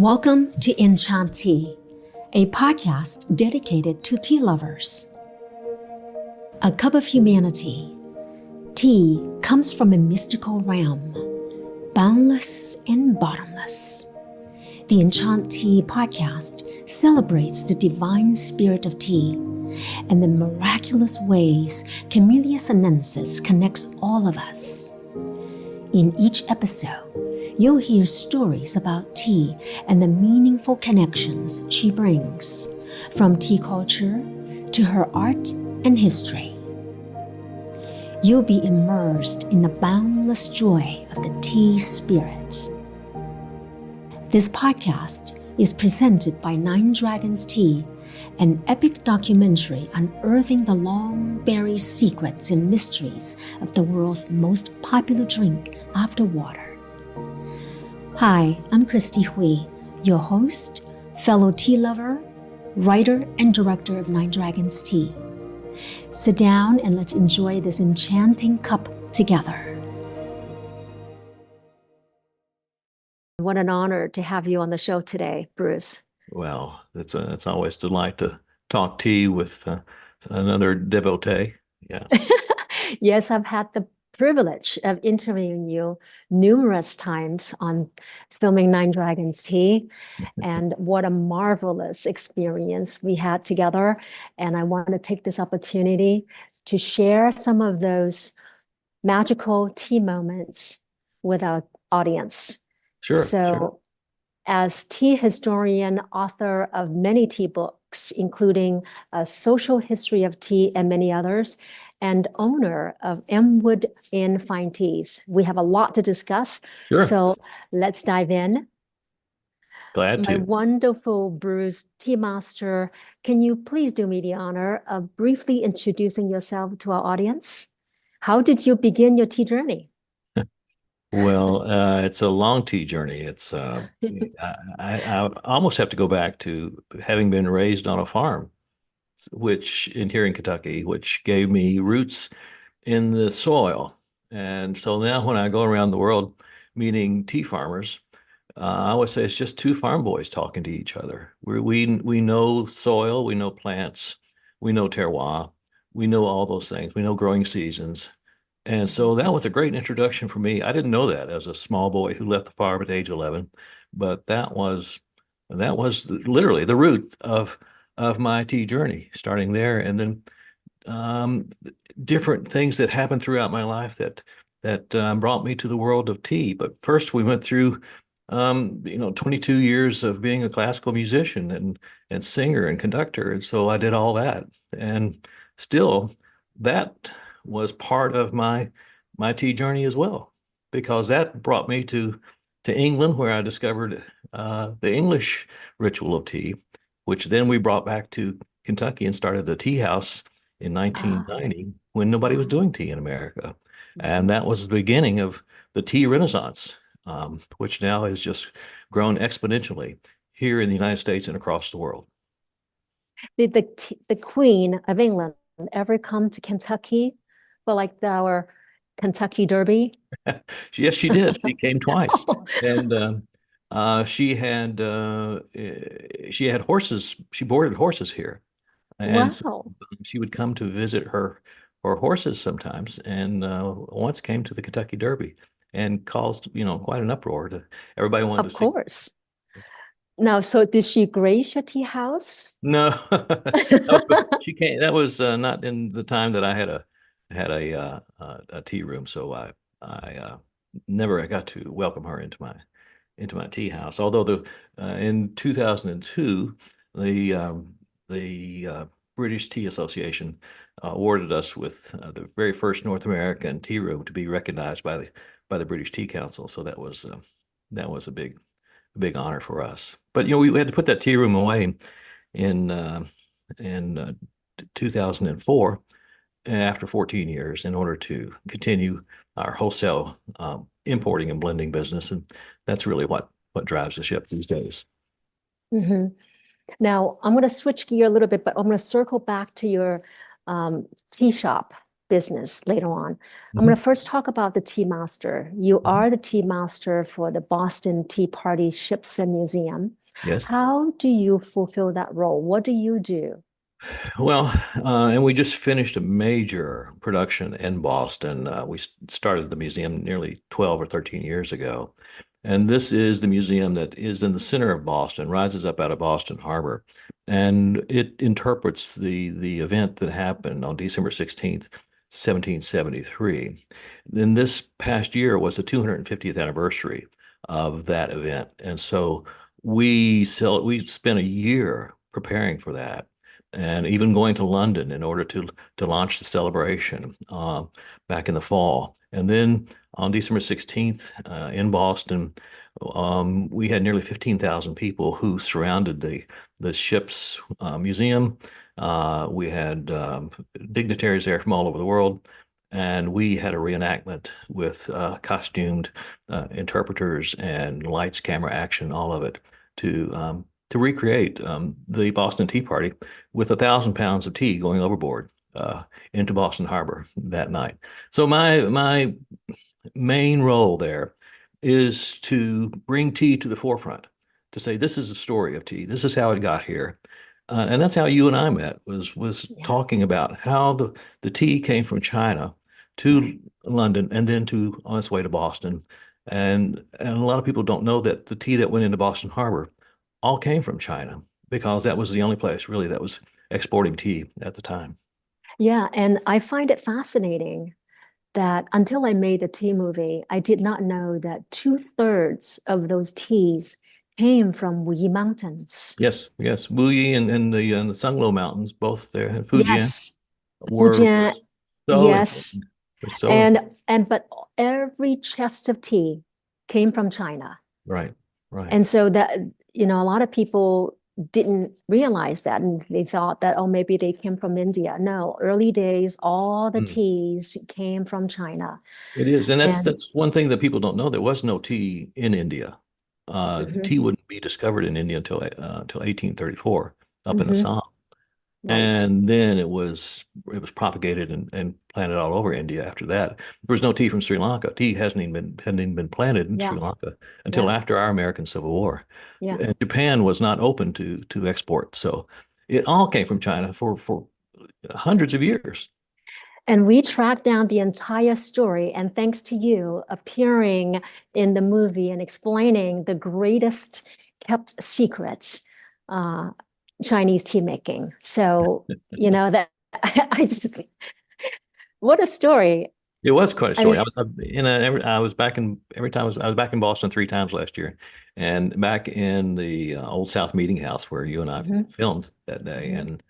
Welcome to EnChanTea, a podcast dedicated to tea lovers. A cup of humanity. Tea comes from a mystical realm, boundless and bottomless. The EnChanTea Podcast celebrates the divine spirit of tea and the miraculous ways Camellia sinensis connects all of us. In each episode, you'll hear stories about tea and the meaningful connections she brings, from tea culture to her art and history. You'll be immersed in the boundless joy of the tea spirit. This podcast is presented by Nine Dragons Tea, an epic documentary unearthing the long-buried secrets and mysteries of the world's most popular drink after water. Hi, I'm Christy Hui, your host, fellow tea lover, writer, and director of Nine Dragons Tea. Sit down and let's enjoy this enchanting cup together. What an honor to have you on the show today, Bruce. Well, it's always a delight to talk tea with another devotee. Yeah. Yes, I've had the privilege of interviewing you numerous times on filming Nine Dragons Tea, and what a marvelous experience we had together. And I want to take this opportunity to share some of those magical tea moments with our audience. Sure. As tea historian, author of many tea books, including A Social History of Tea and many others, and owner of Elmwood Inn Fine Teas, we have a lot to discuss. Sure. So let's dive in. Glad to. My wonderful Bruce tea master, can you please do me the honor of briefly introducing yourself to our audience? How did you begin your tea journey? Well, it's a long tea journey. It's I almost have to go back to having been raised on a farm, which here in Kentucky, which gave me roots in the soil. And so now when I go around the world meeting tea farmers, I always say it's just two farm boys talking to each other. We know soil, we know plants, we know terroir, we know all those things. We know growing seasons. And so that was a great introduction for me. I didn't know that as a small boy who left the farm at age 11, but that was literally the root of my tea journey, starting there. And then different things that happened throughout my life that brought me to the world of tea. But first we went through 22 years of being a classical musician and singer and conductor. And so I did all that. And still that was part of my tea journey as well, because that brought me to England, where I discovered the English ritual of tea, which then we brought back to Kentucky and started a tea house in 1990 when nobody was doing tea in America. And that was the beginning of the tea renaissance, which now has just grown exponentially here in the United States and across the world. Did the Queen of England ever come to Kentucky for like our Kentucky Derby? Yes, she did. She came twice. And she had horses. She boarded horses here, and Wow. so she would come to visit her horses sometimes. And once came to the Kentucky Derby and caused quite an uproar. Everybody wanted to see. Of course. Now, so did she grace your tea house? No, she came. That was not in the time that I had a tea room, so I never got to welcome her into my tea house. Although in 2002, the British Tea Association awarded us with the very first North American tea room to be recognized by the British Tea Council. So that was a big honor for us. But we had to put that tea room away in 2004 after 14 years in order to continue our wholesale importing and blending business, and that's really what drives the ship these days. Mm-hmm. Now I'm going to switch gear a little bit, but I'm going to circle back to your tea shop business later on. I'm Mhm. going to first talk about the tea master. You Mhm. are the tea master for the Boston Tea Party Ships and Museum. Yes. How do you fulfill that role? What do you do? Well, and we just finished a major production in Boston. We started the museum nearly 12 or 13 years ago. And this is the museum that is in the center of Boston, rises up out of Boston Harbor. And it interprets the event that happened on December 16th, 1773. Then this past year was the 250th anniversary of that event. And so we spent a year preparing for that and even going to London in order to launch the celebration back in the fall. And then on December 16th in Boston, we had nearly 15,000 people who surrounded the ship's museum. We had dignitaries there from all over the world. And we had a reenactment with costumed interpreters and lights, camera, action, all of it to recreate the Boston Tea Party with 1,000 pounds of tea going overboard into Boston Harbor that night. So my main role there is to bring tea to the forefront, to say this is the story of tea. This is how it got here. And that's how you and I met, was Yeah. talking about how the tea came from China to London and then on its way to Boston. And a lot of people don't know that the tea that went into Boston Harbor all came from China because that was the only place really that was exporting tea at the time. Yeah, and I find it fascinating that until I made the tea movie, I did not know that 2/3 of those teas came from Wuyi Mountains. Yes, yes. Wuyi and the Sunglo Mountains, both there in Fujian, Yes, were Fujian, so yes. important. They're so And important. but every chest of tea came from China. Right, right. And so that, a lot of people didn't realize that, and they thought that, oh, maybe they came from India. No, early days, all the Mm. teas came from China. It is, and that's And that's one thing that people don't know. There was no tea in India. mhm, Tea wouldn't be discovered in India until 1834 up in mhm, Assam. right. And then it was propagated and planted all over India after that. There was no tea from Sri Lanka. Tea hadn't even been planted in Sri Yeah, Lanka until yeah, after our American Civil War. yeah. And Japan was not open to export. So it all came from China for hundreds of years. And we tracked down the entire story, and thanks to you appearing in the movie and explaining the greatest kept secret, uh, Chinese tea making. So, that I just, what a story. It was quite a I story. mean, I was back in every time I was back in Boston 3 times last year, and back in the Old South Meeting House where you and I mhm, filmed that day. mhm. And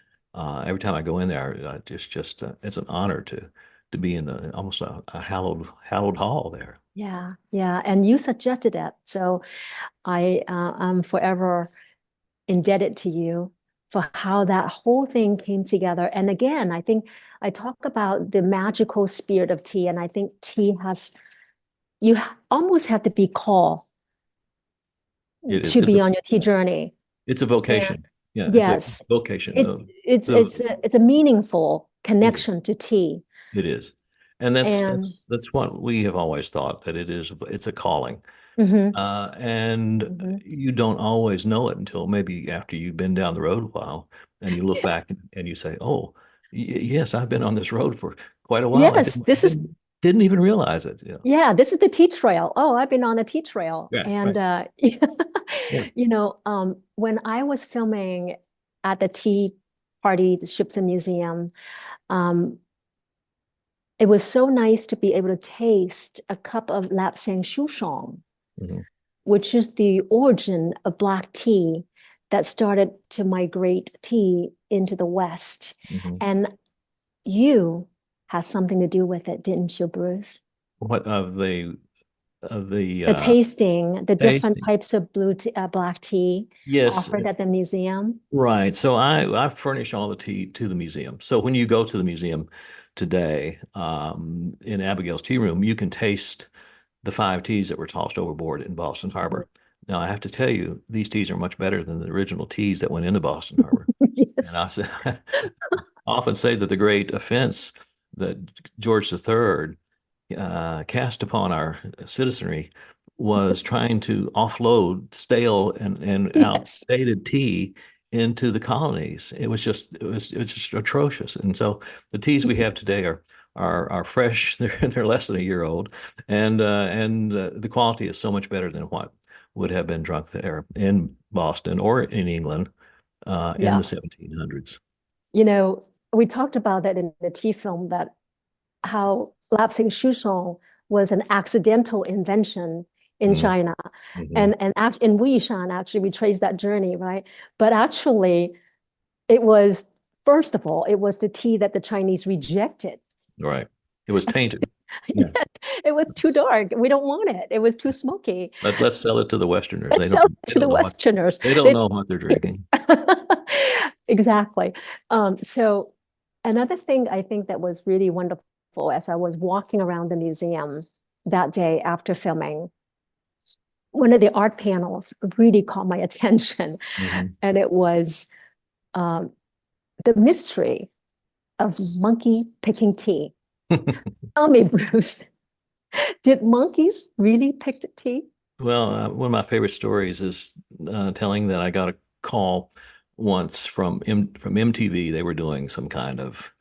every time I go in there, just it's an honor to be in the almost a hallowed hall there. Yeah, yeah. And you suggested it. So I'm forever indebted to you for how that whole thing came together. And again, I think I talk about the magical spirit of tea, and I think tea has, you almost have to be called It is to be on your tea journey. it's a And vocation. Yeah, it's a yes, vocation. it it's The it's a meaningful it is. connection to tea. It is. And that's And that's that's what we have always thought, that it's a calling. mhm, And mhm. you don't always know it until maybe after you've been down the road a while and you look back and you say, "Oh, yes, I've been on this road for quite a while. I Yes, didn't I this is didn't didn't even realize it." yeah, this is the tea trail. Oh, I've been on the tea trail. Yeah, And right. Yeah. when I was filming at the Tea Party, the Ships and Museum, um, it was so nice to be able to taste a cup of Lapsang Souchong, Mhm, which is the origin of black tea that started to migrate tea into the West. mhm. And you had something to do with it, didn't you, Bruce? What of the The tasting, the different tasting? types of black tea Yes, offered at the museum. right. So I furnish all the tea to the museum. So when you go to the museum today, in Abigail's tea room, you can taste the 5 teas that were tossed overboard in Boston Harbor. Now, I have to tell you, these teas are much better than the original teas that went into Boston Harbor. And Yes. I often say that the great offense that George III cast upon our citizenry was trying to offload stale and Yes. outdated tea into the colonies. It was just atrocious. And so the teas we have today are fresh. They're less than a year old, and the quality is so much better than what would have been drunk there in Boston or in England in Yeah. the 1700s. You know, we talked about that in the tea film, that how lapsing Shusong was an accidental invention in Mm-hmm. China. Mm-hmm. And in Wuishan, actually, we traced that journey, right? But actually, it was, first of all, it was the tea that the Chinese rejected. Right. It was tainted. Yeah. Yes, it was too dark. We don't want it. It was too smoky. Let's sell it to the Westerners. Let's sell it They to the don't know what Westerners. they don't know what they're drinking. Exactly. So another thing I think that was really wonderful as I was walking around the museum that day after filming, one of the art panels really caught my attention, Mhm. and it was um, the mystery of monkey picking tea. Tell me, Bruce, did monkeys really pick the tea? Well, one of my favorite stories is telling that I got a call once from MTV. They were doing some kind of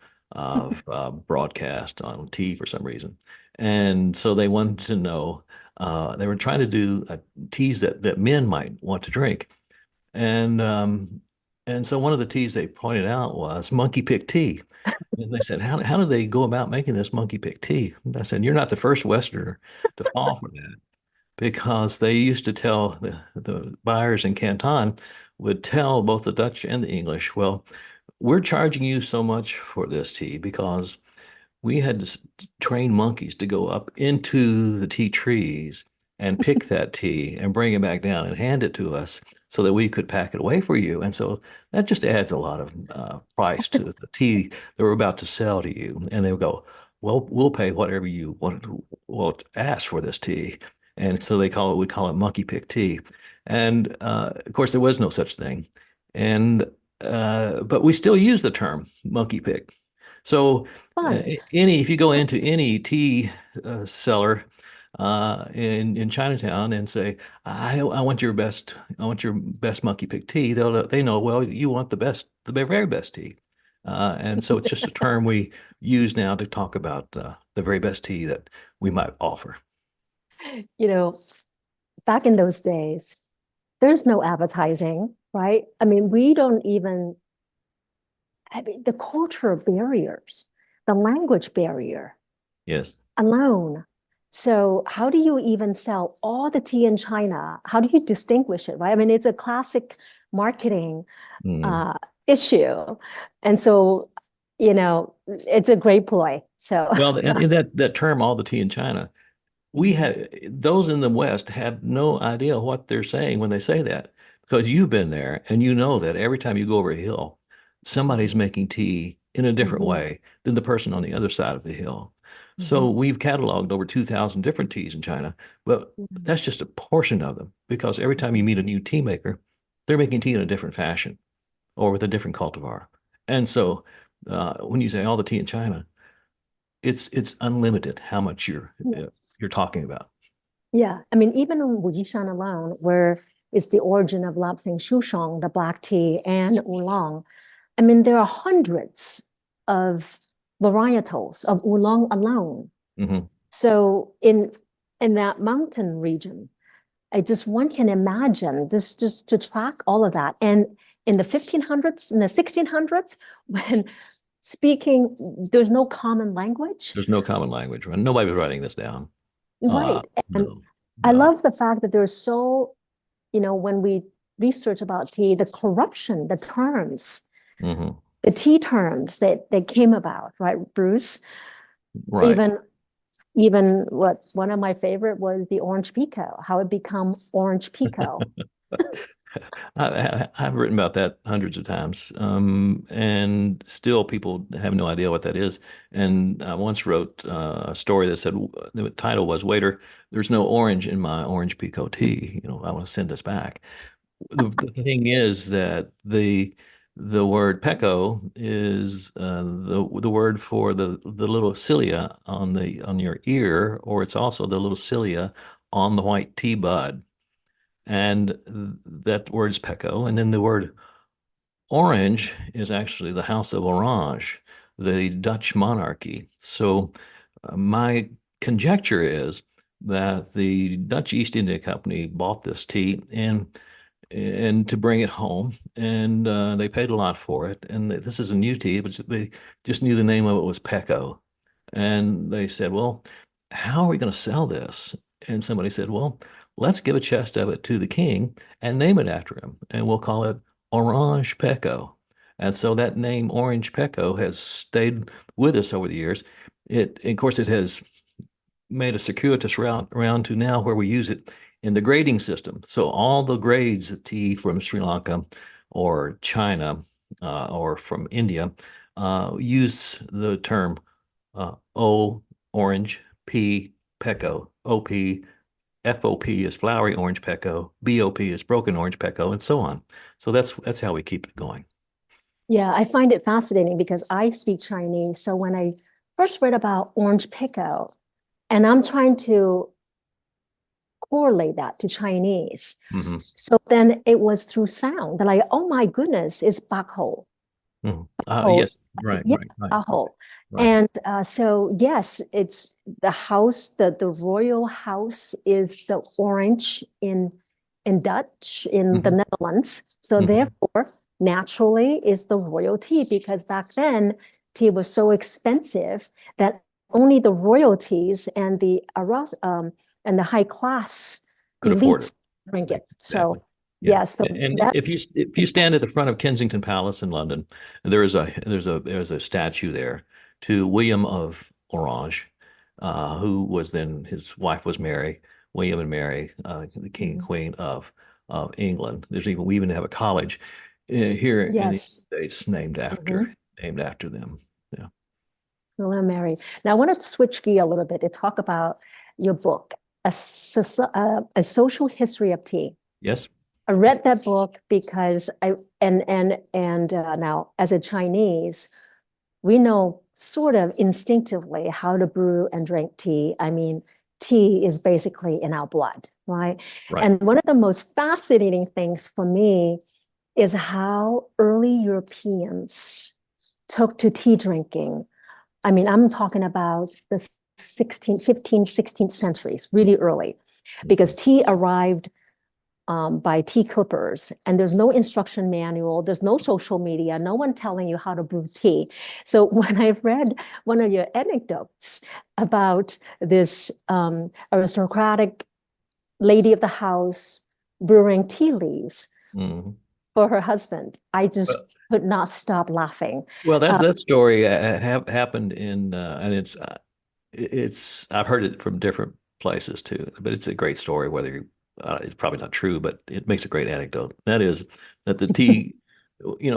broadcast on tea for some reason, and so they wanted to know. They were trying to do teas that men might want to drink, and um, and so one of the teas they pointed out was monkey pick tea. And they said, how do they go about making this monkey pick tea? And I said, you're not the first Westerner to fall for that, because they used to tell the buyers in Canton would tell both the Dutch and the English, well, we're charging you so much for this tea because we had to train monkeys to go up into the tea trees and pick that tea and bring it back down and hand it to us so that we could pack it away for you. And so that just adds a lot of price to the tea that we're about to sell to you. And they would go, well, we'll pay whatever you will ask for this tea. And so we call it monkey pick tea. And of course, there was no such thing. And but we still use the term monkey pick. So Fun. if you go into any tea seller in Chinatown and say, I want your best, I want your best monkey pick tea, they know, well, you want the very best tea. And so it's just a term we use now to talk about the very best tea that we might offer. You know, back in those days, there's no advertising, right? I mean, we don't even, I mean, the cultural barriers, the language barrier Yes. alone. So how do you even sell all the tea in China? How do you distinguish it, right? I mean, it's a classic marketing Mm. issue. And so, it's a great ploy. So Well, and that term, all the tea in China, we have those in the West have no idea what they're saying when they say that, because you've been there and you know that every time you go over a hill, somebody's making tea in a different Mhm, way than the person on the other side of the hill. So mhm, we've cataloged over 2,000 different teas in China, but mhm. that's just a portion of them, because every time you meet a new tea maker, they're making tea in a different fashion or with a different cultivar. And so when you say all the tea in China, it's unlimited how much Yes. you're talking about. Yeah. I mean, even in Wuyishan alone, where is the origin of Lapsang Souchong, the black tea, and oolong. I mean, there are hundreds of varietals of oolong alone. Hmm. So in that mountain region, I just one can imagine just to track all of that. And in the 1500s, in the 1600s, when speaking, there's no common language. There's no common language. Right? Nobody was writing this down. Right. And No, I no. love the fact that there's so, when we research about tea, the corruption, the terms, Hmm. the tea terms that came about, right, Bruce? Right. Even even what one of my favorite was the orange pico, how it become orange pico. I've written about that hundreds of times, and still people have no idea what that is. And I once wrote a story that said the title was "Waiter, there's no orange in my orange pekoe tea. I want to send this back." The thing is that the word peko is the word for the little cilia on your ear, or it's also the little cilia on the white tea bud, and that word is peko. And then the word orange is actually the House of Orange, the Dutch monarchy. So my conjecture is that the Dutch East India Company bought this tea and to bring it home, and they paid a lot for it. And this is a new tea, but they just knew the name of it was Pecco. And they said, well, how are we going to sell this? And somebody said, well, let's give a chest of it to the king and name it after him, and we'll call it Orange Pecco. And so that name Orange Pecco has stayed with us over the years. Of course, it has made a circuitous route around to now where we use it in the grading system. So all the grades of tea from Sri Lanka or China or from India use the term O, orange, P, Pecco, OP, FOP is flowery orange Pecco, BOP is broken orange Pecco, and so on. So that's how we keep it going. Yeah, I find it fascinating because I speak Chinese. So when I first read about orange Pecco, and I'm trying to correlate that to Chinese. Mm-hmm. So then it was through sound. They're like, oh my goodness, it's Bakho. Mm-hmm. Yes, right. Bakho. Right. And so, yes, it's the house, the royal house is the orange in Dutch, in the Netherlands. So therefore, naturally is the royalty, because back then tea was so expensive that only the royalties and the high class Could afford elites it. drink it. Exactly. So Yeah. yes, And if you stand at the front of Kensington Palace in London, there's a statue there to William of Orange, who was then, his wife was Mary, William and Mary, the King and Queen of England. We even have a college here in the United States named after them. Yeah. Hello, Mary. Now I want to switch gear a little bit to talk about your book, A Social History of Tea. Yes. I read that book because now as a Chinese, we know sort of instinctively how to brew and drink tea. I mean, tea is basically in our blood, right? And one of the most fascinating things for me is how early Europeans took to tea drinking. I mean, I'm talking about the 15th, 16th centuries, really early, because tea arrived by tea clippers, and there's no instruction manual, there's no social media, no one telling you how to brew tea. So when I read one of your anecdotes about this aristocratic lady of the house brewing tea leaves for her husband, I just could not stop laughing. Well, that story happened in, and it's I've heard it from different places too, but it's a great story. Whether it's probably not true, but it makes a great anecdote. That is that the tea,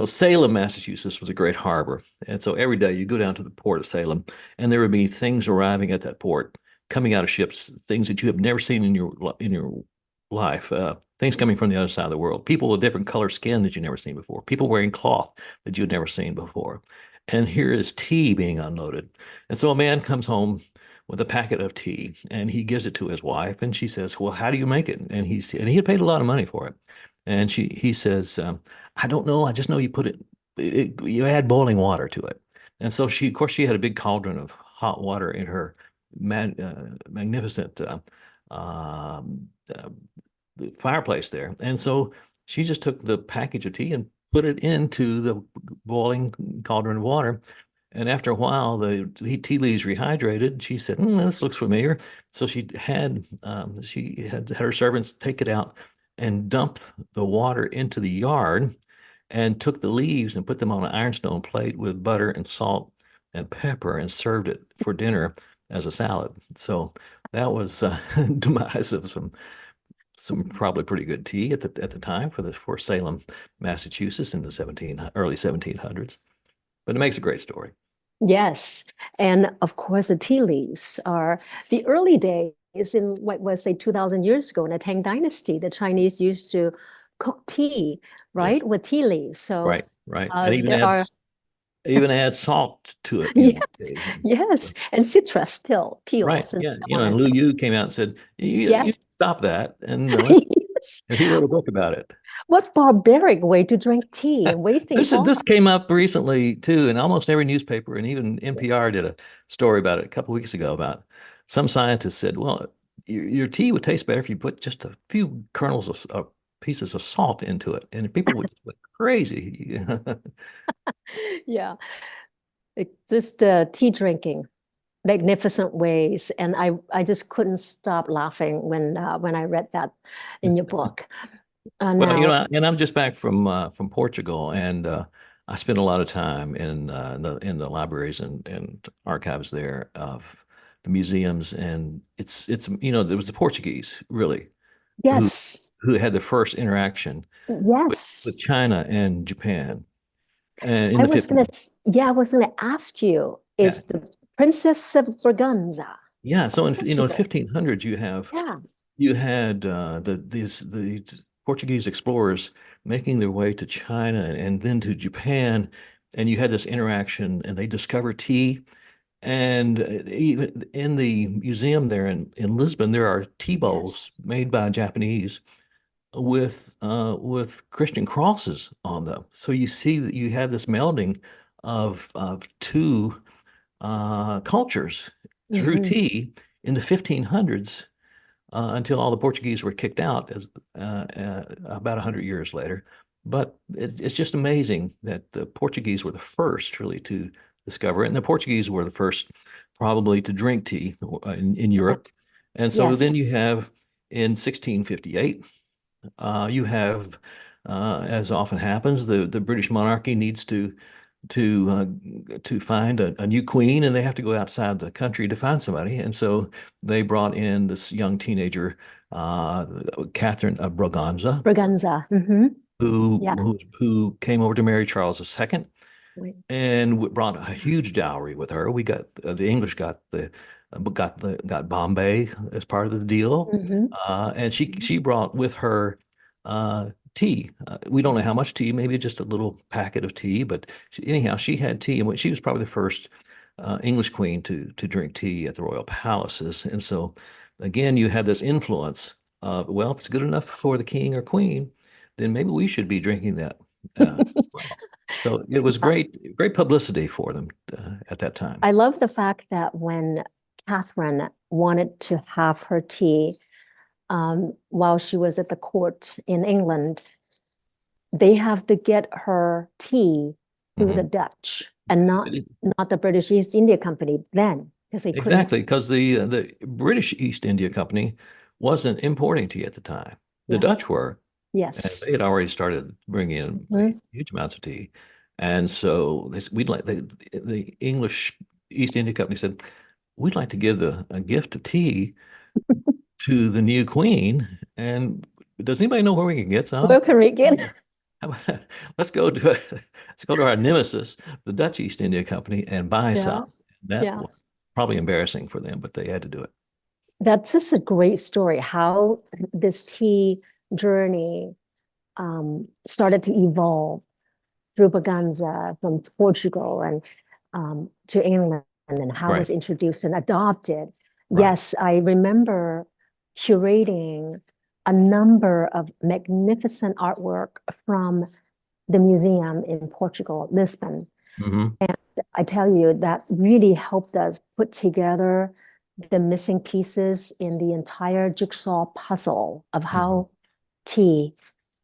Salem, Massachusetts was a great harbor, and so every day you go down to the port of Salem, and there would be things arriving at that port, coming out of ships, things that you have never seen in your life, things coming from the other side of the world, people with different color skin that you've never seen before, people wearing cloth that you'd never seen before. And here is tea being unloaded. And so a man comes home with a packet of tea, and he gives it to his wife, and she says, well, how do you make it? And he had paid a lot of money for it. And he says, I don't know. I just know you put you add boiling water to it. And so of course, she had a big cauldron of hot water in her magnificent the fireplace there. And so she just took the package of tea and put it into the boiling cauldron of water. And after a while, the tea leaves rehydrated. She said, this looks familiar. So she had her servants take it out and dump the water into the yard, and took the leaves and put them on an ironstone plate with butter and salt and pepper, and served it for dinner as a salad. So that was demise of some probably pretty good tea at the time for Salem, Massachusetts in the early 1700s. But it makes a great story. Yes. And of course, the tea leaves are the early days in what was, say, 2,000 years ago in the Tang Dynasty. The Chinese used to cooked tea, right? Yes. With tea leaves. So Right. And there are, even add salt to it, yes, occasionally. yes, and citrus Right. peels and Yeah. so You know, on and and Lu so Yu came out and said, you Yes. stop that. And Yes. and he wrote a book about it. What barbaric way to drink tea, wasting salt. This came up recently too, in almost every newspaper, and even NPR did a story about it a couple of weeks ago about some scientists said, well, your tea would taste better if you put just a few kernels of pieces of salt into it, and people would go crazy. Yeah, it's just tea drinking, magnificent ways, and I just couldn't stop laughing when I read that in your book. Well, Now, and I'm just back from Portugal, and I spent a lot of time in the libraries and archives there of the museums, and it's there was the Portuguese really who yes, who had the first interaction yes. with China and Japan, and in I the was gonna, 15 yeah, I was gonna ask you, yeah is the Princess of Braganza yeah. of So in Portugal? 1500s Yeah, you had the Portuguese explorers making their way to China and then to Japan, and you had this interaction, and they discovered tea. And even in the museum there in Lisbon, there are tea yes, bowls made by Japanese with Christian crosses on them. So you see that you have this melding of two cultures through hmm tea in the 1500s until all the Portuguese were kicked out about 100 years later. But it's just amazing that the Portuguese were the first really to discover it. And the Portuguese were the first probably to drink tea in Europe. yes, And so then yes, you have in 1658, you have, as often happens, the British monarchy needs to find a new queen, and they have to go outside the country to find somebody. And so they brought in this young teenager, uh, Catherine of Braganza, Braganza. Yeah, who came over to marry Charles II right. and brought a huge dowry with her. We got the English got Bombay as part of the deal, hmm and she brought with her tea. We don't know how much tea, maybe just a little packet of tea, but anyhow, she had tea, and she was probably the first English queen to drink tea at the royal palaces. And so, again, you have this influence of, well, if it's good enough for the king or queen, then maybe we should be drinking that. As well. So it was great publicity for them at that time. I love the fact that when Catherine wanted to have her tea while she was at the court in England, they have to get her tea through the Mhm. Dutch and not the British East India Company then, because they couldn't. Exactly, because the British East India Company wasn't importing tea at the time. The Yeah. Dutch were, and Yes. they had already started bringing in Mhm. huge amounts of tea. And so we'd like the English East India Company said, we'd like to give a gift of tea to the new queen. And does anybody know where we can get some? Welcome again. How about- let's go to our nemesis, the Dutch East India Company, and buy Yeah. some. That Yeah. was probably embarrassing for them, but they had to do it. That's just a great story, how this tea journey started to evolve through Braganza from Portugal and to England, and how it Right, was introduced and adopted. right. Yes, I remember curating a number of magnificent artwork from the museum in Portugal, Lisbon. Hmm. I tell you, that really helped us put together the missing pieces in the entire jigsaw puzzle of Hmm. how tea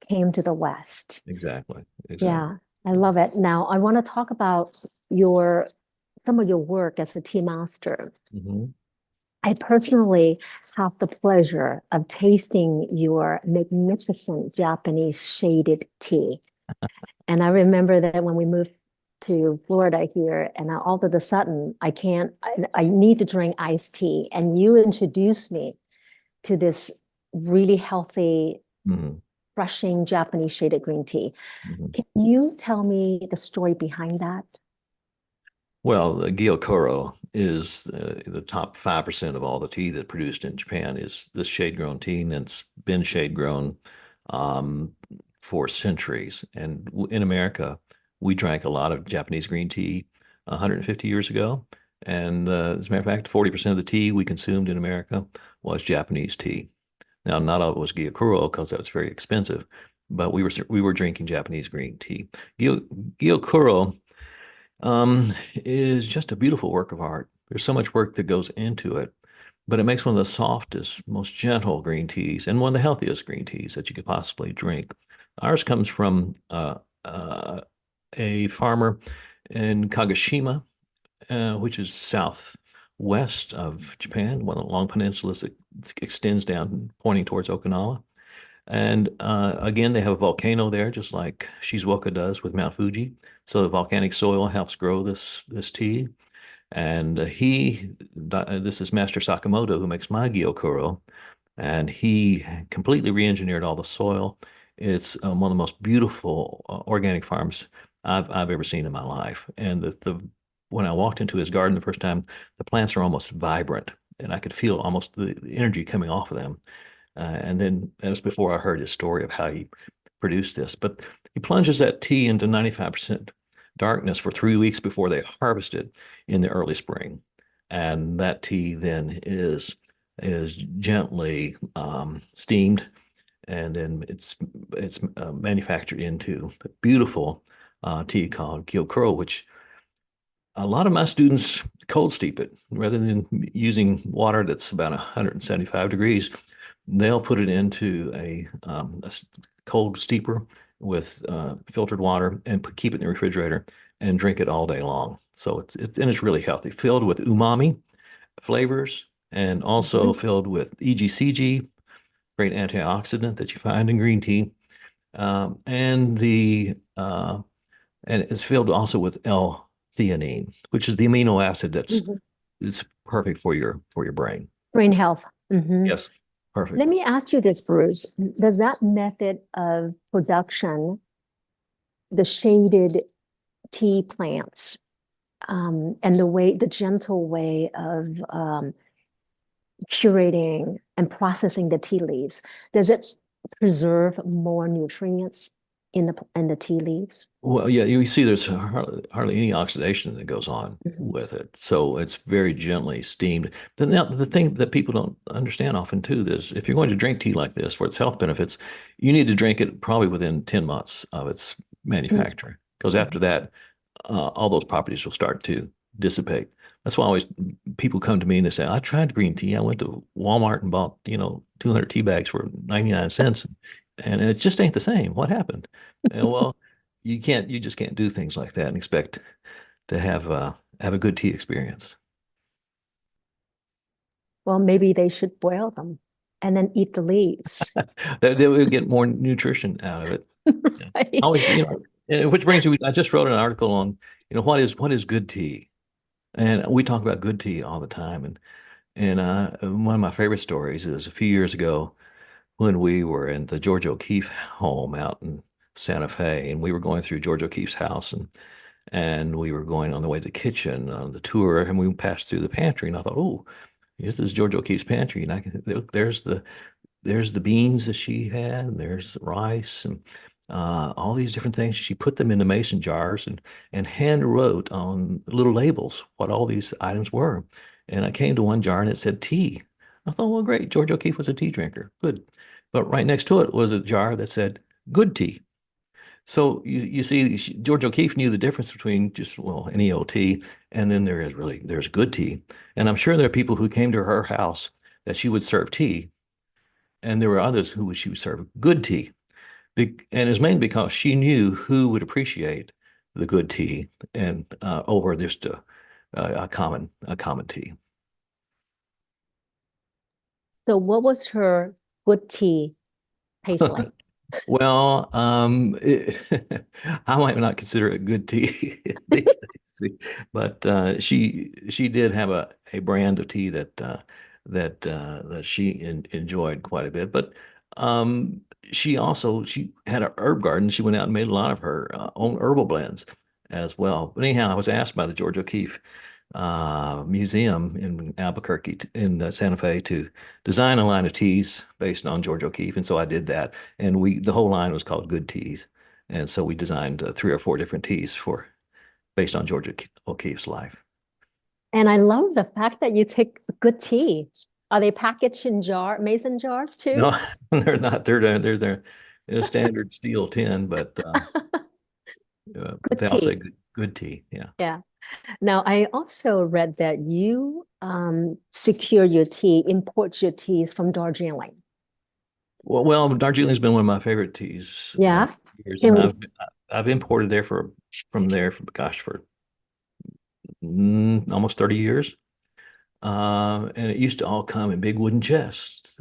came to the West. Exactly, exactly. Yeah, I love it. Now, I want to talk about your some of your work as a tea master. Hmm. I personally have the pleasure of tasting your magnificent Japanese shaded tea. And I remember that when we moved to Florida here, and all of a sudden I need to drink iced tea. And you introduced me to this really healthy, Hmm. refreshing Japanese shaded green tea. Hmm. Can you tell me the story behind that? Well, the Gyokuro is the top 5% of all the tea that produced in Japan is this shade grown tea, and it's been shade grown. Um, for centuries. And in America, we drank a lot of Japanese green tea 150 years ago. And as a matter of fact, 40% of the tea we consumed in America was Japanese tea. Now, not all of it was Gyokuro because that was very expensive, but we were drinking Japanese green tea. Gyokuro is just a beautiful work of art. There's so much work that goes into it, but it makes one of the softest, most gentle green teas and one of the healthiest green teas that you could possibly drink. Ours comes from a farmer in Kagoshima, which is southwest of Japan, one of the long peninsulas that extends down, pointing towards Okinawa. And again, they have a volcano there, just like Shizuoka does with Mount Fuji. So the volcanic soil helps grow this tea. And this is Master Sakamoto, who makes my Gyokuro, and he completely re-engineered all the soil. It's one of the most beautiful organic farms I've ever seen in my life. And when I walked into his garden the first time, the plants are almost vibrant, and I could feel almost the energy coming off of them. And then that was before I heard his story of how he produced this. But he plunges that tea into 95% darkness for 3 weeks before they harvest it in the early spring. And that tea then is gently steamed, and then it's manufactured into the beautiful tea called Gyokuro, which a lot of my students cold steep it rather than using water that's about 175 degrees. They'll put it into a cold steeper with filtered water and keep it in the refrigerator and drink it all day long. So it's really healthy, filled with umami flavors and also filled with EGCG, great antioxidant that you find in green tea, and it's filled also with L-theanine, which is the amino acid that's is perfect for your brain. Brain health. Yes. Perfect. Let me ask you this, Bruce. Does that method of production, the shaded tea plants, and the gentle way of curating and processing the tea leaves, does it preserve more nutrients in the tea leaves? Well, yeah, you see there's hardly any oxidation that goes on with it. So it's very gently steamed. Now, the thing that people don't understand often too is if you're going to drink tea like this for its health benefits, you need to drink it probably within 10 months of its manufacturing. Because after that, all those properties will start to dissipate. That's why people come to me and they say, I tried green tea. I went to Walmart and bought, 200 tea bags for 99 cents. And it just ain't the same. What happened? Well, you just can't do things like that and expect to have a good tea experience. Well, maybe they should boil them and then eat the leaves. They will get more nutrition out of it. Right. Always, which brings me, I just wrote an article on, what is good tea? And we talk about good tea all the time. And one of my favorite stories is a few years ago when we were in the George O'Keeffe home out in Santa Fe, and we were going through George O'Keeffe's house, and we were going on the way to the kitchen on the tour, and we passed through the pantry, and I thought, oh, this is George O'Keeffe's pantry, and there's the beans that she had, and there's the rice, and all these different things. She put them into mason jars and hand wrote on little labels what all these items were. And I came to one jar and it said tea. I thought, well, great. George O'Keeffe was a tea drinker. Good. But right next to it was a jar that said good tea. So you see, George O'Keeffe knew the difference between just, any old tea, and then there's good tea. And I'm sure there are people who came to her house that she would serve tea, and there were others she would serve good tea. And it's mainly because she knew who would appreciate the good tea and over just a common tea. So what was her good tea taste like? Well, I might not consider it good tea these days, but she did have a brand of tea that she enjoyed quite a bit. But she had an herb garden. She went out and made a lot of her own herbal blends as well. But anyhow, I was asked by the George O'Keeffe museum in Albuquerque, in Santa Fe, to design a line of teas based on George O'Keeffe. And so I did that. And the whole line was called Good Teas. And so we designed 3 or 4 different teas based on George O'Keeffe's life. And I love the fact that you take good tea. Are they packaged in mason jars too? No, they're not. They're in a standard steel tin, but Good they all say tea. good tea. Yeah. Yeah. Now, I also read that you secure your tea, import your teas from Darjeeling. Well, Darjeeling's been one of my favorite teas Yeah. years, Can and we, I've imported from there for almost 30 years. And it used to all come in big wooden chests,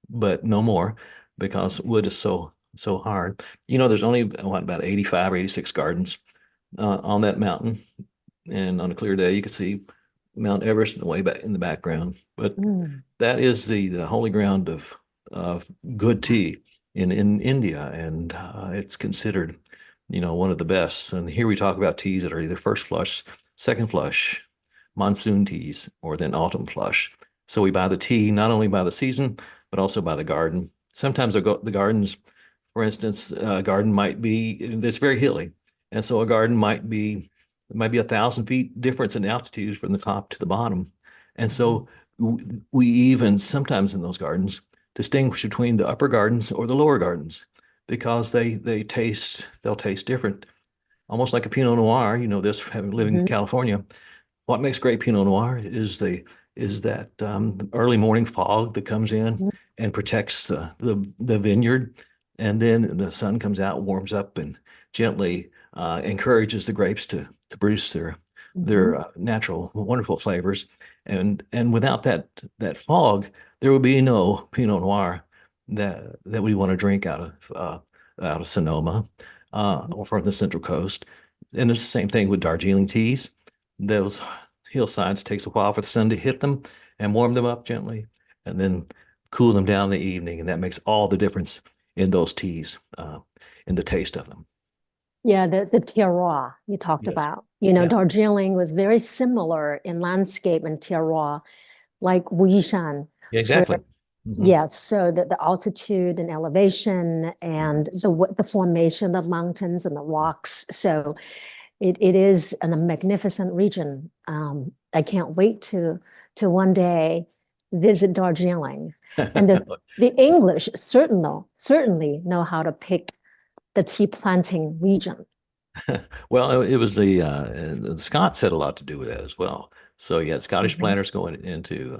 but no more, because wood is so hard. There's only about 85 or 86 gardens on that mountain, and on a clear day you could see Mount Everest way back in the background. But that is the holy ground of good tea in India, and it's considered one of the best. And here we talk about teas that are either first flush, second flush, monsoon teas, or then autumn flush. So we buy the tea not only by the season, but also by the garden. Sometimes the gardens, for instance, a garden might be, it's very hilly. And so a garden might be 1,000 feet difference in altitude from the top to the bottom. And so we even sometimes in those gardens distinguish between the upper gardens or the lower gardens, because they'll taste different, almost like a Pinot Noir. This, having living in California, what makes great Pinot Noir is that early morning fog that comes in and protects the vineyard, and then the sun comes out, warms up, and gently encourages the grapes to produce their natural, wonderful flavors. And without that fog, there would be no Pinot Noir that we want to drink out of Sonoma or from the Central Coast. And it's the same thing with Darjeeling teas. Those hillsides takes a while for the sun to hit them and warm them up gently, and then cool them down in the evening, and that makes all the difference in those teas, in the taste of them. Yeah, the terroir you talked about. Darjeeling was very similar in landscape and terroir, like Wuishan. Yeah, exactly. Yeah, so the altitude and elevation and the formation of mountains and the rocks. So it is a magnificent region. I can't wait to one visit Darjeeling. And the English certainly know how to pick the tea planting region. Well, it was the Scots had a lot to do with that as well. So you had Scottish planters going into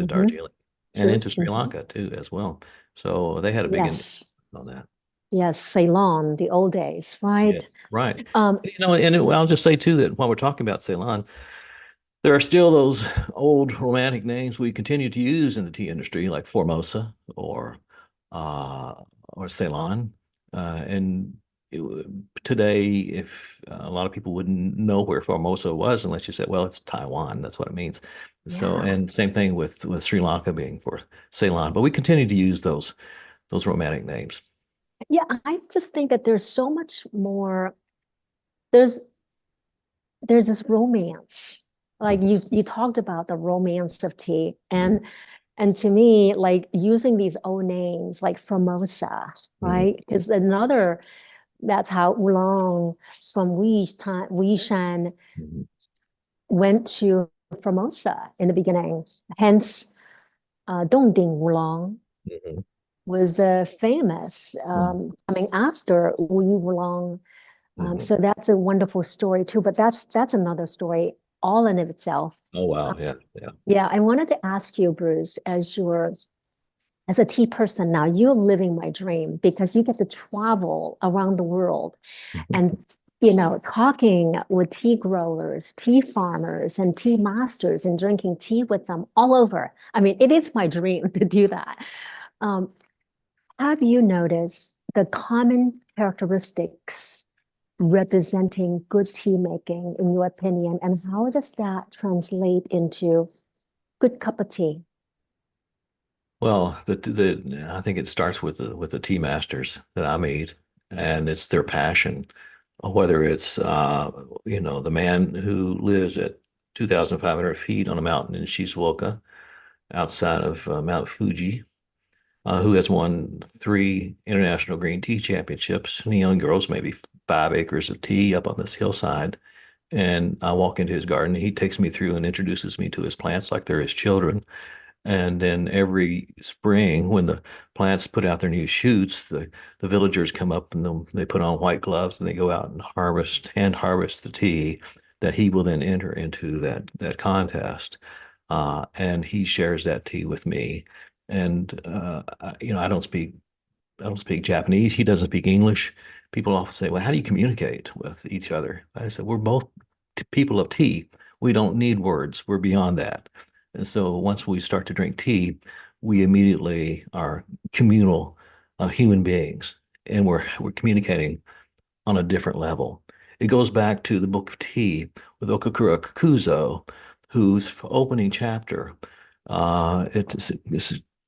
Darjeeling and into Sri Lanka too as well. So they had a big influence on that. Yes, Ceylon, the old days, right? Yes, right. I'll just say too that while we're talking about Ceylon, there are still those old romantic names we continue to use in the tea industry, like Formosa or Ceylon. Today, if a lot of people wouldn't know where Formosa was unless you said, well, it's Taiwan. That's what it means. Yeah. So, and same thing with Sri Lanka being for Ceylon. But we continue to use those romantic names. Yeah, I just think that there's so much more. There's this romance. Like you talked about the romance of tea, and to me, like using these old names like Formosa, right, is another. That's how oolong from Wuishan went to Formosa in the beginning. Hence, Dongding oolong was the famous coming after Wuyi oolong. So that's a wonderful story too. But that's another story all in of itself. Oh wow, yeah. Yeah, I wanted to ask you, Bruce, as a tea person now, you're living my dream because you get to travel around the world and, talking with tea growers, tea farmers, and tea masters and drinking tea with them all over. I mean, it is my dream to do that. Have you noticed the common characteristics representing good tea making, in your opinion, and how does that translate into good cup of tea? Well, I think it starts with the tea masters that I meet, and it's their passion, whether it's the man who lives at 2,500 feet on a mountain in Shizuoka, outside of Mount Fuji, who has won 3 international green tea championships. And he only grows maybe 5 acres of tea up on this hillside. And I walk into his garden. He takes me through and introduces me to his plants like they're his children. And then every spring, when the plants put out their new shoots, the villagers come up and they put on white gloves and they go out and hand harvest the tea that he will then enter into that contest. And he shares that tea with me. And I don't speak Japanese. He doesn't speak English. People often say, "Well, how do you communicate with each other?" I said, "We're both people of tea. We don't need words. We're beyond that." And so once we start to drink tea, we immediately are communal human beings, and we're communicating on a different level. It goes back to the Book of Tea with Okakura Kakuzo, whose opening chapter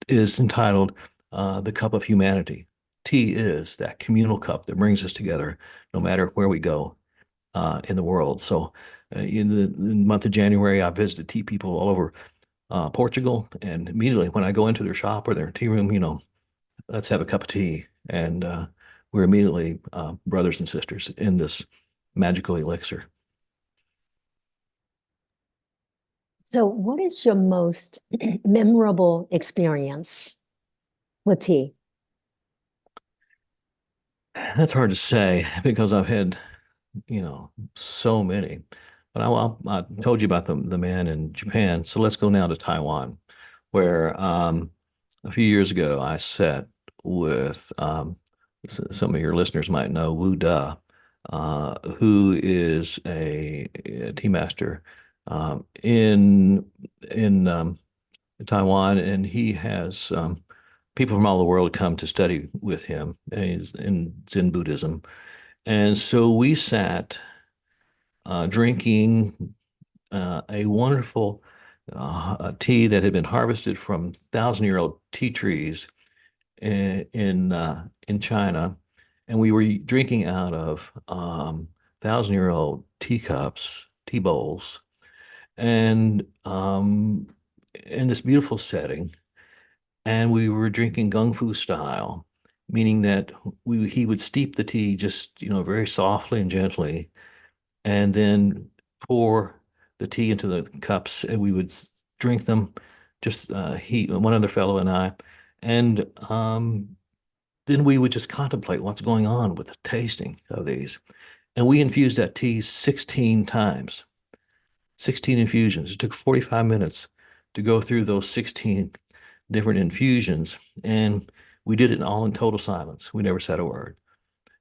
is entitled "The Cup of Humanity." Tea is that communal cup that brings us together, no matter where we go in the world. So, in the month of January, I visited tea people all over Portugal, and immediately when I go into their shop or their tea room, let's have a cup of tea, and we're immediately brothers and sisters in this magical elixir. So what is your most memorable experience with tea? That's hard to say because I've had, so many. But I told you about the man in Japan. So let's go now to Taiwan, where a few years ago I sat with some of your listeners might know Wu Da, who is a tea master in Taiwan, and he has people from all the world come to study with him. And he's in Zen Buddhism, and so we sat drinking a wonderful tea that had been harvested from 1,000-year-old tea trees in China, and we were drinking out of 1,000-year-old teacups, tea bowls, and in this beautiful setting. And we were drinking Gung Fu style, meaning that he would steep the tea just very softly and gently, and then pour the tea into the cups, and we would drink them, just one other fellow and I, and then we would just contemplate what's going on with the tasting of these. And we infused that tea 16 times, 16 infusions. It took 45 minutes to go through those 16 different infusions, and we did it all in total silence. We never said a word.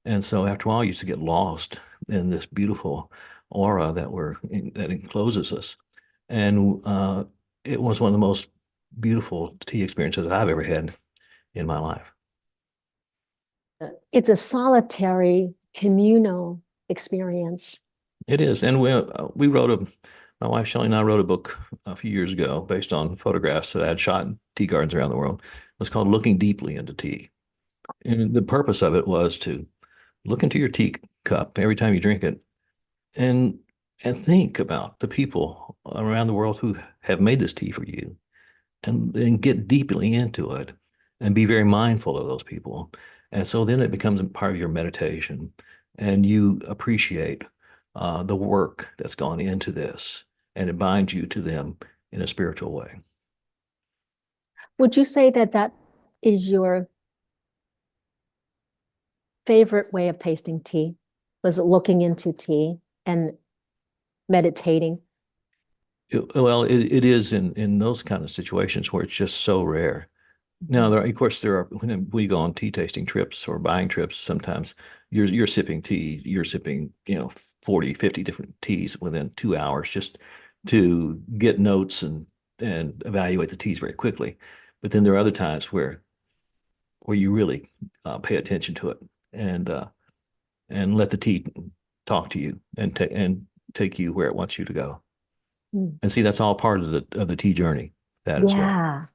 And so after a while, I used to get lost in this beautiful aura that encloses us. And it was one of the most beautiful tea experiences I've ever had in my life. It's a solitary, communal experience. It is. And my wife Shelley and I wrote a book a few years ago based on photographs that I had shot in tea gardens around the world. It was called Looking Deeply into Tea. And the purpose of it was to look into your tea cup every time you drink it and think about the people around the world who have made this tea for you, and get deeply into it and be very mindful of those people. And so then it becomes a part of your meditation, and you appreciate the work that's gone into this, and it binds you to them in a spiritual way. Would you say that is your favorite way of tasting tea? Was it looking into tea and meditating? It is in those kind of situations where it's just so rare. Now, of course, there are, when we go on tea tasting trips or buying trips, sometimes you're sipping tea, you're sipping, 40, 50 different teas within 2 hours just to get notes and evaluate the teas very quickly. But then there are other times where you really pay attention to it and let the tea talk to you and take you where it wants you to go. And see, that's all part of the tea journey. That as well. Yeah.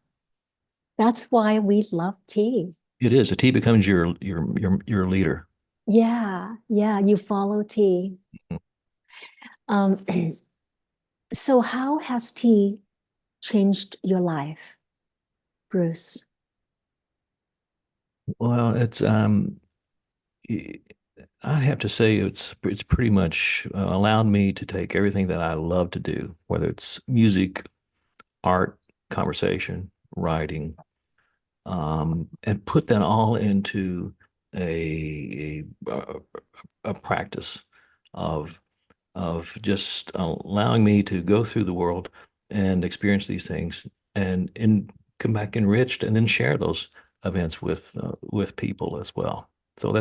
That's why we love tea. It is. The tea becomes your leader. Yeah. You follow tea. So how has tea changed your life, Bruce? Well, I have to say it's pretty much allowed me to take everything that I love to do, whether it's music, art, conversation, writing, and put that all into a practice of just allowing me to go through the world and experience these things and come back enriched and then share those events with people as well. So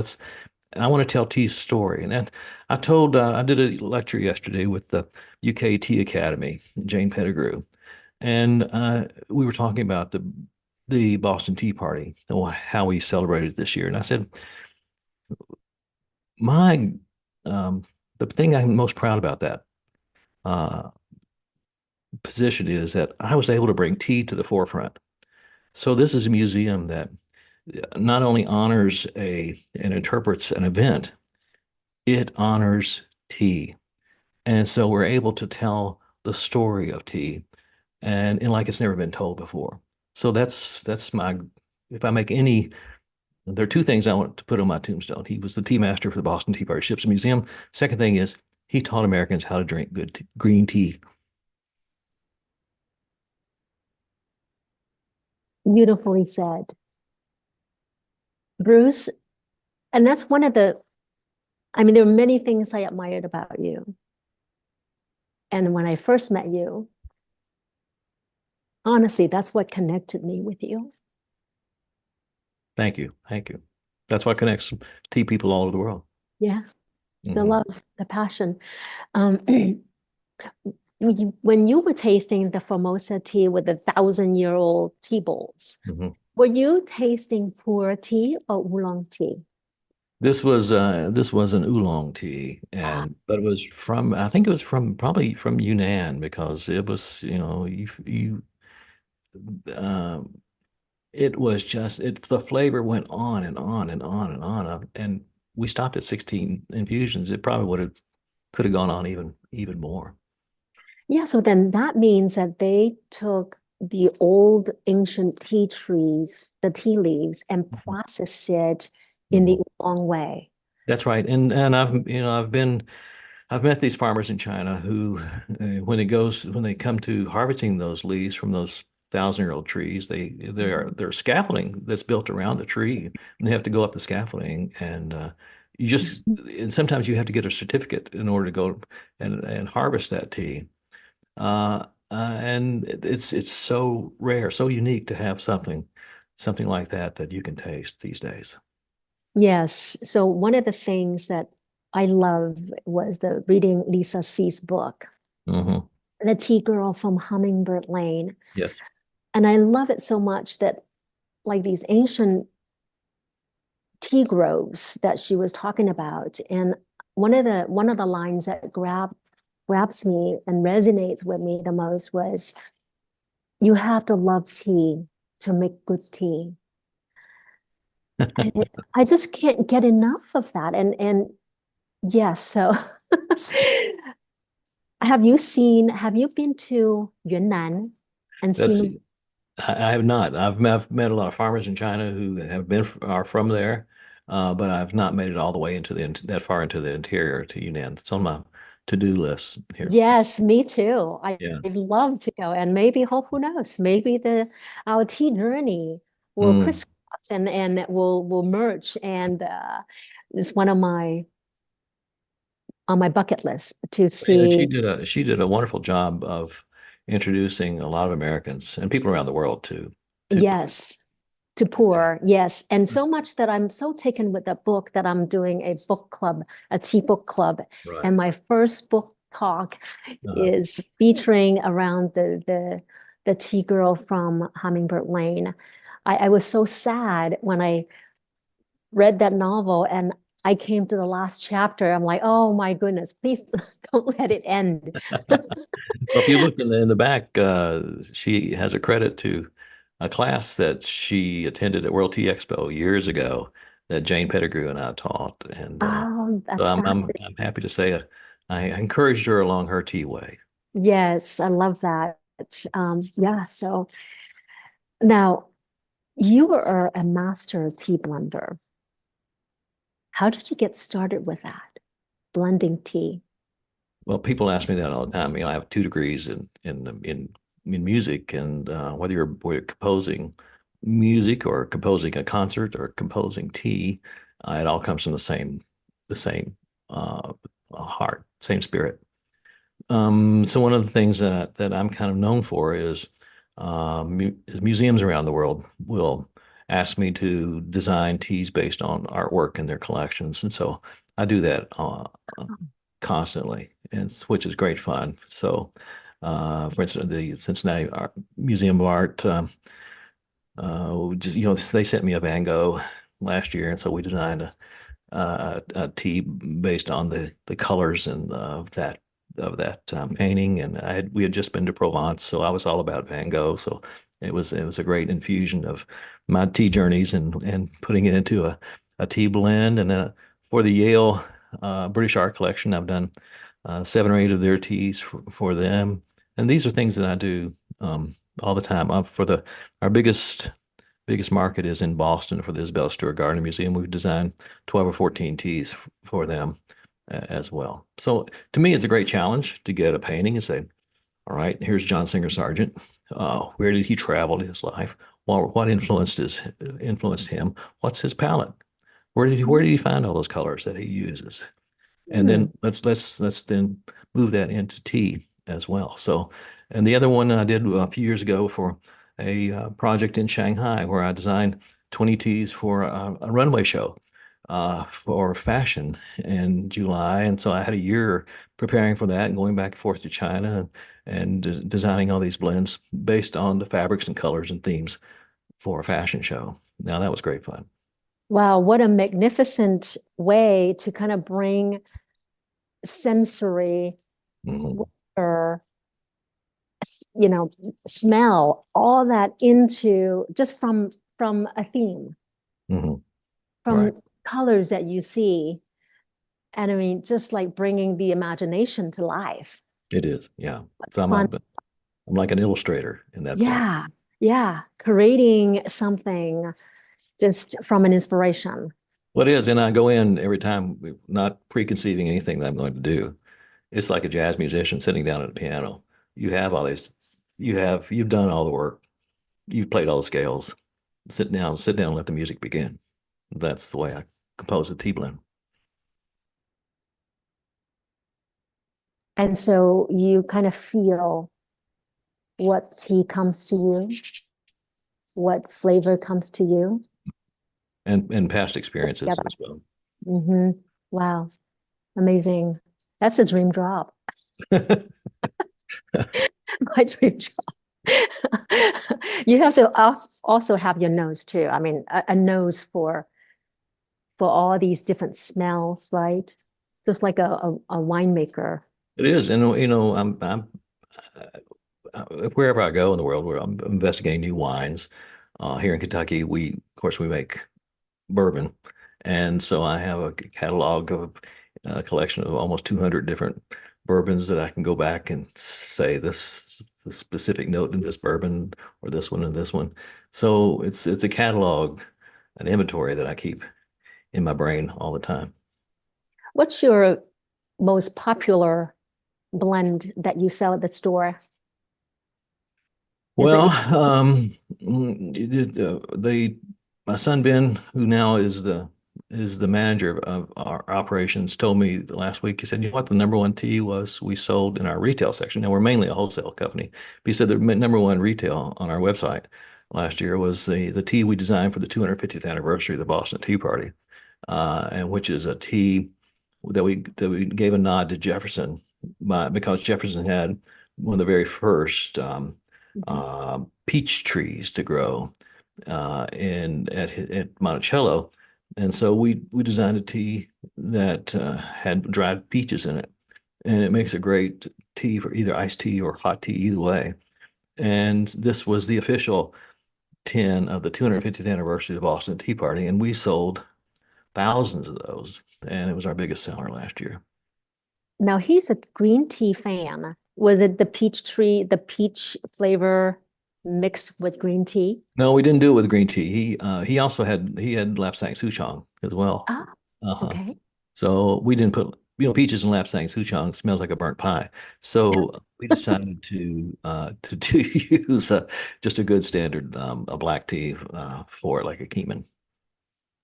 I want to tell T's story. And that, I did a lecture yesterday with the UK Tea Academy, Jane Pettigrew, and we were talking about the Boston Tea Party, how we celebrated this year. And I said, my the thing I'm most proud about that uh, position is that I was able to bring tea to the forefront. So this is a museum that not only honors and interprets an event, it honors tea. And so we're able to tell the story of tea and like it's never been told before. So that's my, if I make any, there are two things I want to put on my tombstone. He was the tea master for the Boston Tea Party Ships Museum. Second thing is he taught Americans how to drink good green tea. Beautifully said, Bruce. And that's one of the, I mean, there are many things I admired about you. And when I first met you, honestly, that's what connected me with you. Thank you. Thank you. That's what connects tea people all over the world. Yeah. It's the love, the passion. When you were tasting the Formosa tea with the 1,000-year-old tea bowls, were you tasting pu'er tea or oolong tea? This was an oolong tea, but it was from, I think it was probably from Yunnan, because it was, it was just the flavor went on and on and on and on, and we stopped at 16 infusions. It probably could have gone on even more. Yeah, so then that means that they took the old ancient tea trees, the tea leaves, and processed it in the oolong way. That's right. And I've met these farmers in China who, when they come to harvesting those leaves from those 1,000-year-old trees, they're scaffolding that's built around the tree, and they have to go up the scaffolding, and and sometimes you have to get a certificate in order to go and harvest that tea. And it's so rare, so unique to have something like that you can taste these days. Yes. So one of the things that I love was reading Lisa C's book, The Tea Girl from Hummingbird Lane. Yes. And I love it so much that, like, these ancient tea groves that she was talking about, and one of the lines that grabs me and resonates with me the most was, "You have to love tea to make good tea." I just can't get enough of that. And yes, so have you been to Yunnan and seen? I have not. I've met a lot of farmers in China who are from there, but I've not made it all the way that far into the interior to Yunnan. It's on my to-do list here. Yes, me too. I'd love to go, and maybe, who knows, maybe our tea journey will crisscross and will merge, and it's on my bucket list to see. She did a wonderful job of introducing a lot of Americans and people around the world to yes, to pu'er. Yes, and so much that I'm so taken with the book that I'm doing a book club, a tea book club, and my first book talk is featuring around the tea girl from Hummingbird Lane. I was so sad when I read that novel and I came to the last chapter. I'm like, oh my goodness, please don't let it end. Well, if you look in the back, she has a credit to a class that she attended at World Tea Expo years ago that Jane Pettigrew and I taught. And Oh, that's so I'm happy to say I encouraged her along her tea way. Yes, I love that. Yeah, so now you are a master tea blender. How did you get started with that, blending tea? Well, people ask me that all the time. I have 2 degrees in music, and whether you're composing music or composing a concert or composing tea, it all comes from the same uh, heart, same spirit. So one of the things that I'm kind of known for is museums around the world will ask me to design teas based on artwork in their collections, and so I do that constantly, and which is great fun. So, for instance, the Cincinnati Museum of Art, they sent me a Van Gogh last year, and so we designed a tea based on the colors and of that painting. And we had just been to Provence, so I was all about Van Gogh. So it was a great infusion of my tea journeys and putting it into a tea blend. And then for the Yale British Art Collection, I've done 7 or 8 of their teas for them. And these are things that I do all the time. Our biggest market is in Boston for the Isabella Stewart Gardner Museum. We've designed 12 or 14 teas for them as well. So to me, it's a great challenge to get a painting and say, all right, here's John Singer Sargent. Where did he travel in his life? What influenced him? What's his palette? Where did he find all those colors that he uses? And then let's then move that into tea as well. So, and the other one I did a few years ago for a project in Shanghai where I designed 20 teas for a runway show for fashion in July. And so I had a year preparing for that and going back and forth to China and designing all these blends based on the fabrics and colors and themes for a fashion show. Now that was great fun. Wow, what a magnificent way to kind of bring sensory, or, smell, all that into just from a theme, Mm-hmm. from Right. colors that you see. And I mean, just like bringing the imagination to life. It is, yeah. So Fun. I'm like an illustrator in that point. Yeah, creating something just from an inspiration. Well, it is, and I go in every time not preconceiving anything that I'm going to do. It's like a jazz musician sitting down at a piano. You have all these, you've done all the work, you've played all the scales. Sit down, and let the music begin. That's the way I compose a tea blend. And so you kind of feel what tea comes to you, what flavor comes to you. And past experiences Together. as well. Mm-hmm. Wow, amazing. That's a dream job. My dream job. You have to also have your nose too. I mean, a nose for all these different smells, right? Just like a winemaker. It is, and I'm wherever I go in the world, where I'm investigating new wines. Here in Kentucky, of course we make bourbon, and so I have a catalog of a collection of almost 200 different bourbons that I can go back and say the specific note in this bourbon or this one and this one. So it's a catalog, an inventory that I keep in my brain all the time. What's your most popular blend that you sell at the store? Well, my son Ben, who now is the manager of our operations, told me last week. He said, "You know what the number one tea was we sold in our retail section? Now we're mainly a wholesale company. But he said the number one retail on our website last year was the tea we designed for the 250th anniversary of the Boston Tea Party, and which is a tea that we gave a nod to Jefferson because Jefferson had one of the very first peach trees to grow at Monticello, and so we designed a tea that had dried peaches in it, and it makes a great tea for either iced tea or hot tea, either way. And this was the official tin of the 250th anniversary of the Boston Tea Party, and we sold thousands of those, and it was our biggest seller last year. Now he's a green tea fan. Was it the peach flavor mixed with green tea? No, we didn't do it with green tea. He also had lapsang souchong as well. Ah, Uh-huh. okay. So we didn't put, peaches and lapsang souchong smells like a burnt pie. So we decided to use just a good standard a black tea for it, like a Keeman.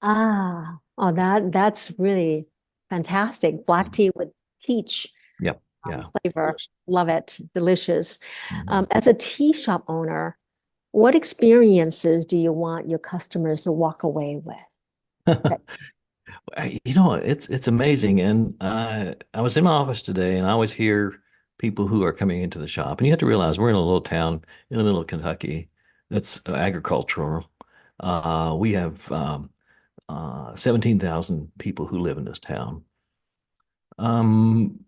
Oh, that's really fantastic. Black tea with peach Yep. Yeah. Of flavor. course. Love it. Delicious. Mhm. As a tea shop owner, what experiences do you want your customers to walk away with? It's amazing. And I was in my office today, and I always hear people who are coming into the shop. And you have to realize we're in a little town in the middle of Kentucky that's agricultural. We have 17,000 people who live in this town. Um,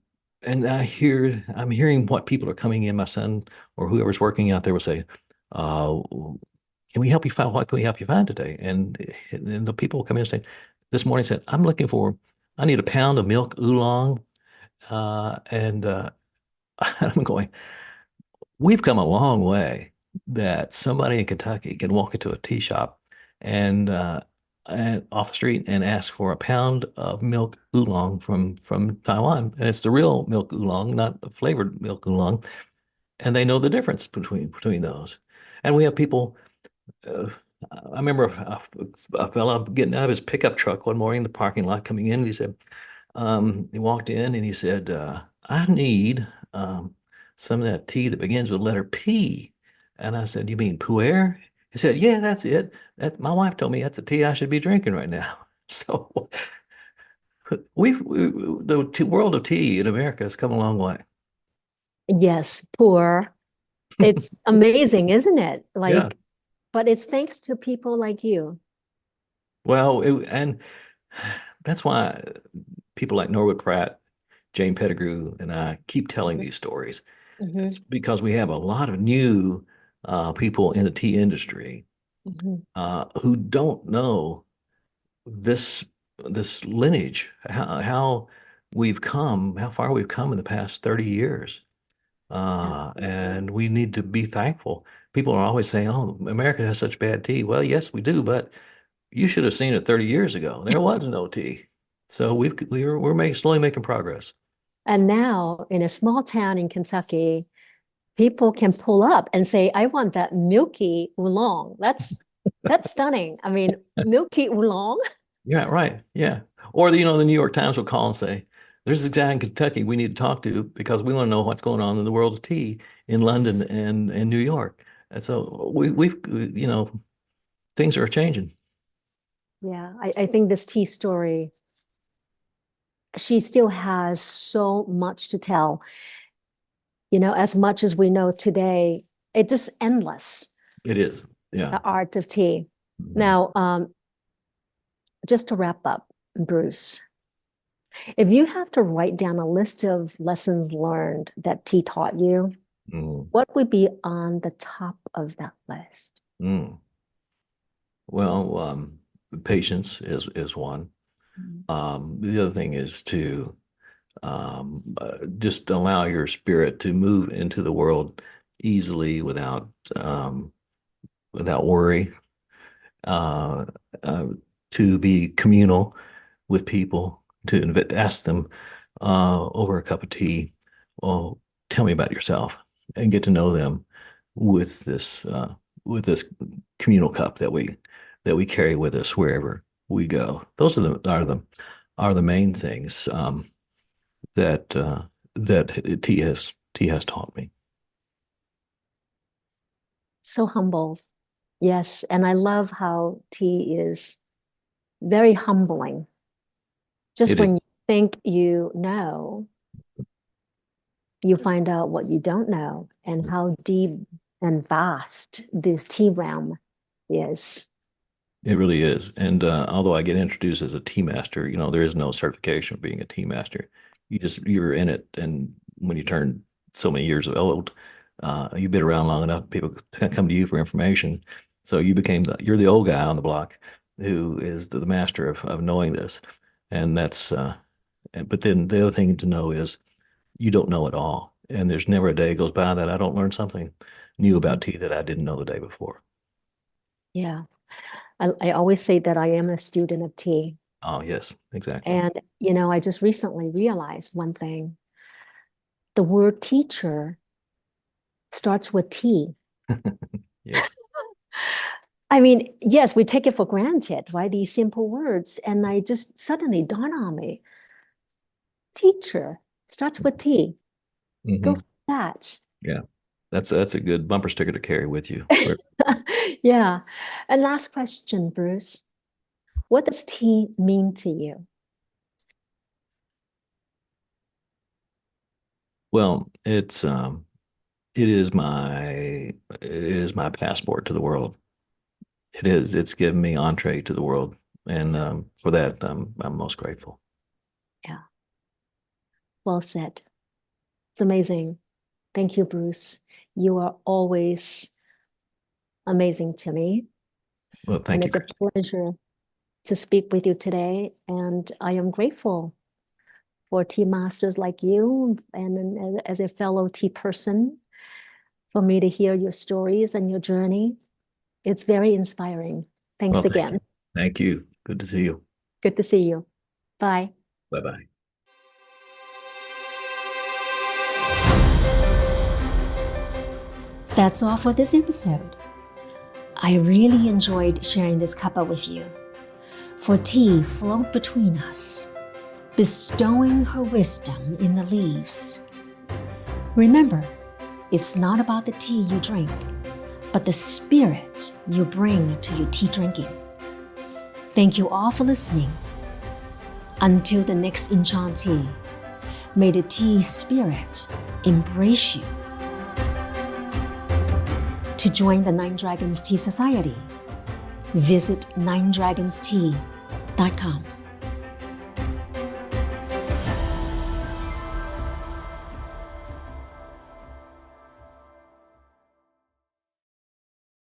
and I'm hearing what people are coming in. My son or whoever's working out there will say, uh, can we help you find, what can we help you find today? And the people come in and say, this morning said, I need a pound of milk oolong. And I'm going, we've come a long way that somebody in Kentucky can walk into a tea shop and off the street and ask for a pound of milk oolong from Taiwan. And it's the real milk oolong, not a flavored milk oolong. And they know the difference between those. And we have people. I remember a fella getting out of his pickup truck one morning in the parking lot coming in. And he said, he walked in and he said, I need some of that tea that begins with letter P. And I said, you mean pu'er? He said, yeah, that's it. My wife told me that's the tea I should be drinking right now. So the world of tea in America has come a long way. Yes, poor. It's amazing, isn't it? Yeah. But it's thanks to people like you. Well, and that's why people like Norwood Pratt, Jane Pettigrew, and I keep telling these stories. Mhm, It's because we have a lot of new people in the tea industry mhm. who don't know this lineage, how how far we've come in the past 30 years. Absolutely. And we need to be thankful. People are always saying, oh, America has such bad tea. Well, yes, we do, but you should have seen it 30 years ago. There was no tea. So slowly making progress. And now in a small town in Kentucky, people can pull up and say, I want that milky oolong. That's stunning. I mean, milky oolong. Yeah, right. Yeah. Or the New York Times will call and say, there's a guy in Kentucky we need to talk to because we want to know what's going on in the world of tea in London and New York. And so things are changing. Yeah, I think this tea story, she still has so much to tell. As much as we know today, it's just endless, It is. Yeah. the art of tea. Mhm. Now, just to wrap up, Bruce, if you have to write down a list of lessons learned that tea taught you, Mm. what would be on the top of that list? Mm. Well, patience is one. The other thing is to just allow your spirit to move into the world easily without worry. Uh, uh, to be communal with people, to ask them over a cup of tea, well, tell me about yourself, and get to know them with this communal cup that we carry with us wherever we go. Those are the main things that tea has taught me. So humble. Yes, and I love how tea is very humbling. Just It when is. you think you know, you find out what you don't know and how deep and vast this tea realm is. It really is. And although I get introduced as a tea master, there is no certification of being a tea master. You're in it, and when you turn so many years old, you've been around long enough, people come to you for information. So you're the old guy on the block who is the master of knowing this. And but then the other thing to know is you don't know it all. And there's never a day goes by that I don't learn something new about tea that I didn't know the day before. Yeah. I always say that I am a student of tea. Oh, yes, exactly. And, I just recently realized one thing. The word teacher starts with T. Yes. I mean, yes, we take it for granted, right? These simple words. And I just suddenly dawned on me. Teacher starts with T. Go for that. Yeah. That's a good bumper sticker to carry with you. Yeah. And last question, Bruce. What does tea mean to you? Well, it is my passport to the world. It is. It's given me entree to the world, and for that, I'm most grateful. Yeah. Well said. It's amazing. Thank you, Bruce. You are always amazing to me. Well, thank you. And it's a pleasure to speak with you today. And I am grateful for tea masters like you and as a fellow tea person, for me to hear your stories and your journey. It's very inspiring. Thanks again. Thank you. Good to see you. Good to see you. Bye. Bye-bye. That's all for this episode. I really enjoyed sharing this cuppa with you. For tea flowed between us, bestowing her wisdom in the leaves. Remember, it's not about the tea you drink, but the spirit you bring to your tea drinking. Thank you all for listening. Until the next EnChanTea, may the tea spirit embrace you. To join the Nine Dragons Tea Society, visit ninedragonstea.com.